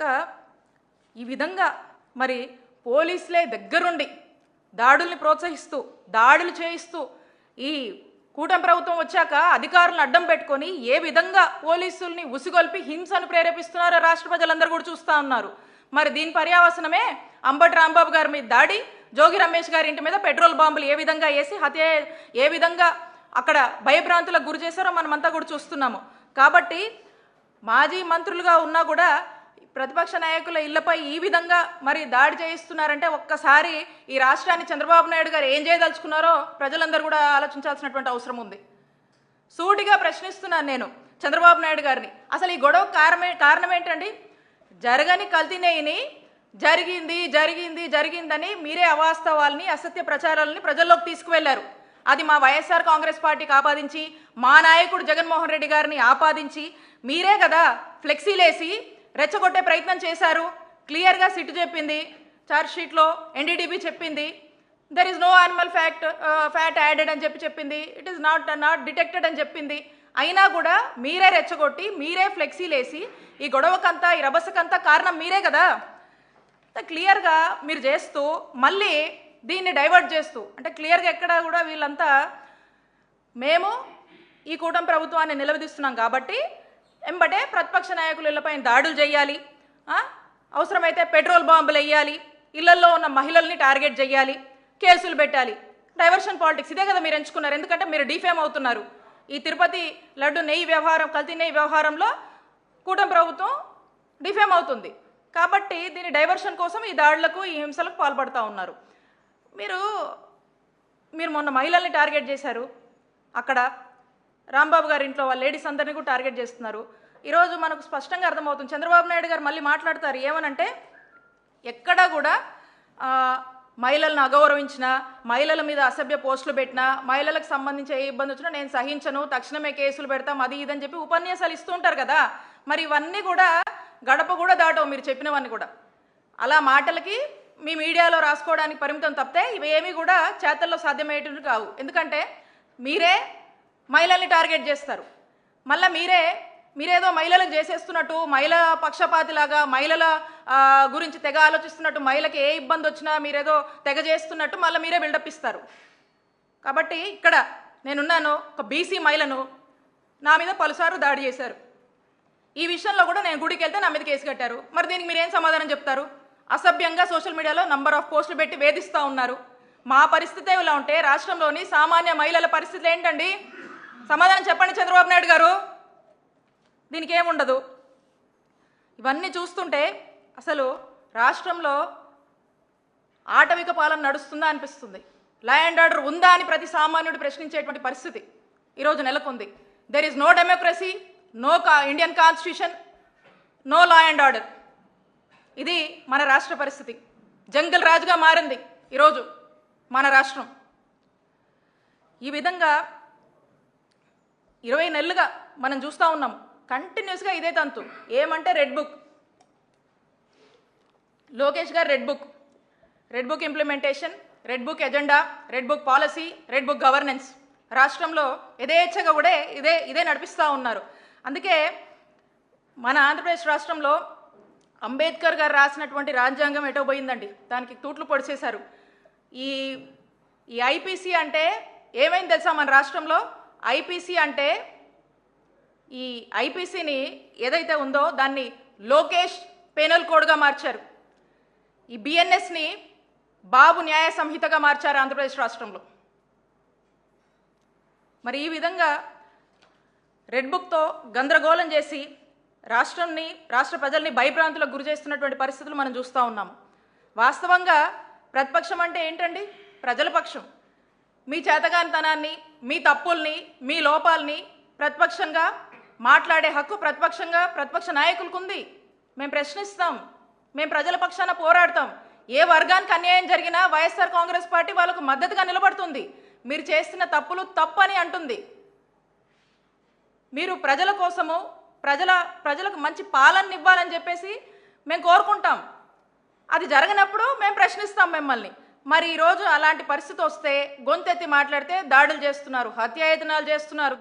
ఇక ఈ విధంగా మరి పోలీసులే దగ్గరుండి దాడుల్ని ప్రోత్సహిస్తూ దాడులు చేయిస్తూ ఈ కూటమి ప్రభుత్వం వచ్చాక అధికారులను అడ్డం పెట్టుకొని ఏ విధంగా పోలీసుల్ని ఉసిగొల్పి హింసను ప్రేరేపిస్తున్నారో రాష్ట్ర ప్రజలందరూ కూడా చూస్తూ ఉన్నారు. మరి దీని పర్యావసనమే అంబటి రాంబాబు గారి మీద దాడి, జోగి రమేష్ గారి ఇంటి మీద పెట్రోల్ బాంబులు ఏ విధంగా వేసి హత్య ఏ విధంగా అక్కడ భయభ్రాంతులకు గురి చేశారో మనమంతా కూడా చూస్తున్నాము. కాబట్టి మాజీ మంత్రులుగా ఉన్నా కూడా ప్రతిపక్ష నాయకుల ఇళ్లపై ఈ విధంగా మరి దాడి చేయిస్తున్నారంటే ఒక్కసారి ఈ రాష్ట్రాన్ని చంద్రబాబు నాయుడు గారు ఏం చేయదలుచుకున్నారో ప్రజలందరూ కూడా ఆలోచించాల్సినటువంటి అవసరం ఉంది. సూటిగా ప్రశ్నిస్తున్నాను నేను చంద్రబాబు నాయుడు గారిని, అసలు ఈ గొడవ కారణం ఏంటండి? జరగని కల్తీనేయిని జరిగిందని మీరే అవాస్తవాల్ని అసత్య ప్రచారాలని ప్రజల్లోకి తీసుకువెళ్లారు. అది మా వైఎస్ఆర్ కాంగ్రెస్ పార్టీకి ఆపాదించి మా నాయకుడు జగన్మోహన్ రెడ్డి గారిని ఆపాదించి మీరే కదా ఫ్లెక్సీలేసి రెచ్చగొట్టే ప్రయత్నం చేశారు. క్లియర్గా సిట్ చెప్పింది, ఛార్జ్షీట్లో ఎన్డీడీబీ చెప్పింది, there is no animal fat added అని చెప్పింది, ఇట్ ఈస్ నాట్ డిటెక్టెడ్ అని చెప్పింది. అయినా కూడా మీరే రెచ్చగొట్టి మీరే ఫ్లెక్సీలేసి ఈ గొడవకంతా ఈ రభసకంతా కారణం మీరే కదా. క్లియర్గా మీరు చేస్తూ మళ్ళీ దీన్ని డైవర్ట్ చేస్తూ అంటే క్లియర్గా ఎక్కడ కూడా వీళ్ళంతా మేము ఈ కూటమి ప్రభుత్వాన్ని నిలదీస్తున్నాం కాబట్టి ఎంబటే ప్రతిపక్ష నాయకుల ఇళ్లపై దాడులు చేయాలి, అవసరమైతే పెట్రోల్ బాంబులు వేయాలి, ఇళ్లల్లో ఉన్న మహిళల్ని టార్గెట్ చేయాలి, కేసులు పెట్టాలి. డైవర్షన్ పాలిటిక్స్ ఇదే కదా మీరు ఎంచుకున్నారు. ఎందుకంటే మీరు డిఫేమ్ అవుతున్నారు. ఈ తిరుపతి లడ్డు నెయ్యి వ్యవహారం, కల్తీ నెయ్యి వ్యవహారంలో కూటమి ప్రభుత్వం డిఫేమ్ అవుతుంది. కాబట్టి దీని డైవర్షన్ కోసం ఈ దాడులకు ఈ హింసలకు పాల్పడుతూ ఉన్నారు. మీరు మొన్న మహిళల్ని టార్గెట్ చేశారు, అక్కడ రాంబాబు గారి ఇంట్లో వాళ్ళ లేడీస్ అందరినీ కూడా టార్గెట్ చేస్తున్నారు. ఈరోజు మనకు స్పష్టంగా అర్థమవుతుంది. చంద్రబాబు నాయుడు గారు మళ్ళీ మాట్లాడతారు ఏమనంటే, ఎక్కడా కూడా మహిళలను అగౌరవించినా, మహిళల మీద అసభ్య పోస్టులు పెట్టినా, మహిళలకు సంబంధించి ఏ ఇబ్బంది వచ్చినా నేను సహించను, తక్షణమే కేసులు పెడతాం, అది ఇదని చెప్పి ఉపన్యాసాలు ఇస్తూ ఉంటారు కదా. మరి ఇవన్నీ కూడా గడప కూడా దాటవు మీరు చెప్పినవన్నీ కూడా. అలా మాటలకి మీ మీడియాలో రాసుకోవడానికి పరిమితం తప్పితే ఇవేమీ కూడా చేతల్లో సాధ్యమయ్యేటివి కావు. ఎందుకంటే మీరే మహిళల్ని టార్గెట్ చేస్తారు, మళ్ళీ మీరేదో మహిళలకు చేసేస్తున్నట్టు, మహిళా పక్షపాతిలాగా మహిళల గురించి తెగ ఆలోచిస్తున్నట్టు, మహిళకి ఏ ఇబ్బంది వచ్చినా మీరేదో తెగ చేస్తున్నట్టు మళ్ళీ మీరే బిల్డప్ ఇస్తారు. కాబట్టి ఇక్కడ నేనున్నాను, ఒక బీసీ మహిళను నా మీద పలుసార్లు దాడి చేశారు. ఈ విషయంలో కూడా నేను గుడికి వెళ్తే నా మీద కేసు కట్టారు. మరి దీనికి మీరేం సమాధానం చెప్తారు? అసభ్యంగా సోషల్ మీడియాలో నంబర్ ఆఫ్ పోస్టులు పెట్టి వేధిస్తూ ఉన్నారు. మా పరిస్థితి ఇలా ఉంటే రాష్ట్రంలోని సామాన్య మహిళల పరిస్థితులు ఏంటండి? సమాధానం చెప్పండి చంద్రబాబు నాయుడు గారు. దీనికి ఏముండదు. ఇవన్నీ చూస్తుంటే అసలు రాష్ట్రంలో ఆటవిక పాలన నడుస్తుందా అనిపిస్తుంది. లా అండ్ ఆర్డర్ ఉందా అని ప్రతి సామాన్యుడు ప్రశ్నించేటువంటి పరిస్థితి ఈరోజు నెలకొంది. There is no democracy, no Indian constitution, no law and order. ఇది మన రాష్ట్ర పరిస్థితి. జంగల్ రాజుగా మారింది ఈరోజు మన రాష్ట్రం. ఈ విధంగా 20 నెలలుగా మనం చూస్తూ ఉన్నాం. కంటిన్యూస్గా ఇదే తంతు. ఏమంటే రెడ్ బుక్, లోకేష్ గారు red book implementation, red book agenda, red book policy, red book governance. రాష్ట్రంలో యథేచ్ఛగా కూడా ఇదే నడిపిస్తూ ఉన్నారు. అందుకే మన ఆంధ్రప్రదేశ్ రాష్ట్రంలో అంబేద్కర్ గారు రాసినటువంటి రాజ్యాంగం ఎటో పోయిందండి. దానికి తూట్లు పొడిచేశారు. ఈ ఐపీసీ అంటే ఏమైంది తెలుసా? మన రాష్ట్రంలో ఐపీసీ అంటే ఈ ఐపీసీని ఏదైతే ఉందో దాన్ని లోకేష్ పెనల్ కోడ్గా మార్చారు. ఈ బిఎన్ఎస్ని బాబు న్యాయ సంహితగా మార్చారు ఆంధ్రప్రదేశ్ రాష్ట్రంలో. మరి ఈ విధంగా రెడ్ బుక్తో గందరగోళం చేసి రాష్ట్ర ప్రజల్ని భయభ్రాంతులకు గురి చేస్తున్నటువంటి పరిస్థితులు మనం చూస్తూ ఉన్నాము. వాస్తవంగా ప్రతిపక్షం అంటే ఏంటండి? ప్రజల పక్షం. మీ చేతగానితనాన్ని, మీ తప్పుల్ని, మీ లోపాలని ప్రతిపక్షంగా మాట్లాడే హక్కు ప్రతిపక్ష నాయకులకు ఉంది. మేము ప్రశ్నిస్తాం, మేము ప్రజల పక్షాన పోరాడతాం. ఏ వర్గానికి అన్యాయం జరిగినా వైఎస్ఆర్ కాంగ్రెస్ పార్టీ వాళ్ళకు మద్దతుగా నిలబడుతుంది. మీరు చేస్తున్న తప్పులు తప్పని అంటుంది. మీరు ప్రజల కోసము ప్రజలకు మంచి పాలన ఇవ్వాలని చెప్పేసి మేము కోరుకుంటాం. అది జరగనప్పుడు మేము ప్రశ్నిస్తాం మిమ్మల్ని. మరి ఈరోజు అలాంటి పరిస్థితి వస్తే గొంతెత్తి మాట్లాడితే దాడులు చేస్తున్నారు, హత్యాయత్నాలు చేస్తున్నారు.